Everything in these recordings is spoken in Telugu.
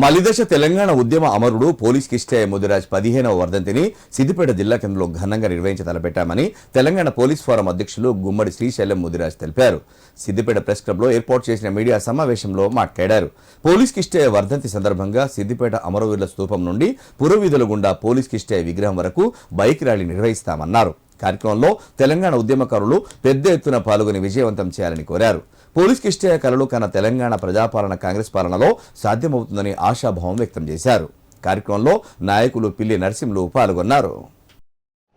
మలిదశ తెలంగాణ ఉద్యమ అమరుడు పోలీస్ కిష్టయ్య ముదిరాజ్ 15వ వర్ధంతిని సిద్దిపేట జిల్లా కేంద్రంలో ఘనంగా నిర్వహించి తలపెట్టామని తెలంగాణ పోలీస్ ఫోరం అధ్యక్షులు గుమ్మడి శ్రీశైలం ముదిరాజ్ తెలిపారు. సిద్దిపేట ప్రెస్ క్లబ్లో ఏర్పాటు చేసిన మీడియా సమావేశంలో మాట్లాడారు. పోలీస్ కిష్టయ్య వర్ధంతి సందర్భంగా సిద్దిపేట అమరవీరుల స్తూపం నుండి పురవీధుల గుండా పోలీస్ కిష్టయ్య విగ్రహం వరకు బైక్ ర్యాలీ నిర్వహిస్తామన్నారు. కార్యక్రమంలో తెలంగాణ ఉద్యమకారులు పెద్ద ఎత్తున పాల్గొని విజయవంతం చేయాలని కోరారు. పోలీస్ కిష్టయ్య కలలు కన్న తెలంగాణ ప్రజాపాలన కాంగ్రెస్ పాలనలో సాధ్యమవుతుందని ఆశాభావం వ్యక్తం చేశారు. కార్యక్రమంలో నాయకులు పిల్లి నరసింహులు పాల్గొన్నారు.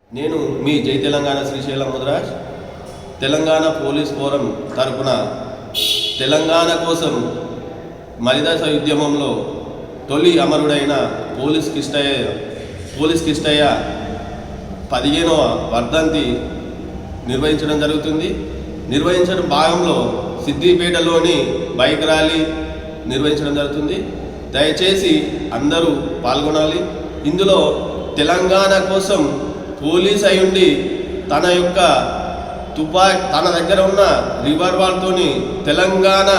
నేను మీ జై తెలంగాణ శ్రీశైలం ముదిరాజ్ తెలంగాణ పోలీస్ ఫోరం తరపున తెలంగాణ కోసం మలిదశ ఉద్యమంలో తొలి అమరుడైన పోలీస్ కిష్టయ్య 15వ వర్ధంతి నిర్వహించడం జరుగుతుంది. నిర్వహించడం భాగంలో సిద్దిపేటలోని బైక్ ర్యాలీ నిర్వహించడం జరుగుతుంది. దయచేసి అందరూ పాల్గొనాలి. ఇందులో తెలంగాణ కోసం పోలీస్ అయ్యుండి తన యొక్క తన దగ్గర ఉన్న రివాల్వర్తోని తెలంగాణ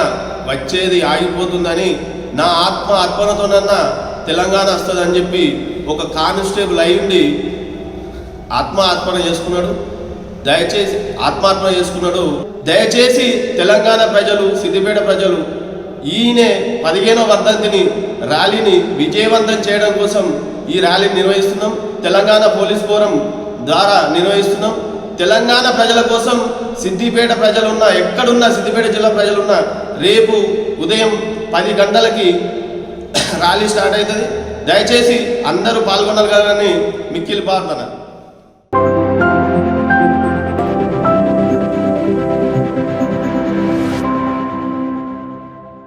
వచ్చేది ఆగిపోతుందని, నా అర్పణతోనన్నా తెలంగాణ వస్తుందని చెప్పి ఒక కానిస్టేబుల్ అయ్యుండి ఆత్మార్పణ చేసుకున్నాడు. దయచేసి తెలంగాణ ప్రజలు, సిద్దిపేట ప్రజలు ఈయనే 15వ వర్ధంతిని ర్యాలీని విజయవంతం చేయడం కోసం ఈ ర్యాలీని నిర్వహిస్తున్నాం. తెలంగాణ పోలీస్ ఫోరం ద్వారా నిర్వహిస్తున్నాం. తెలంగాణ ప్రజల కోసం సిద్దిపేట ప్రజలున్నా, ఎక్కడున్నా సిద్దిపేట జిల్లా ప్రజలున్నా రేపు ఉదయం 10 గంటలకి ర్యాలీ స్టార్ట్ అవుతుంది. దయచేసి అందరూ పాల్గొనాలని మిక్కిలి ప్రార్థన.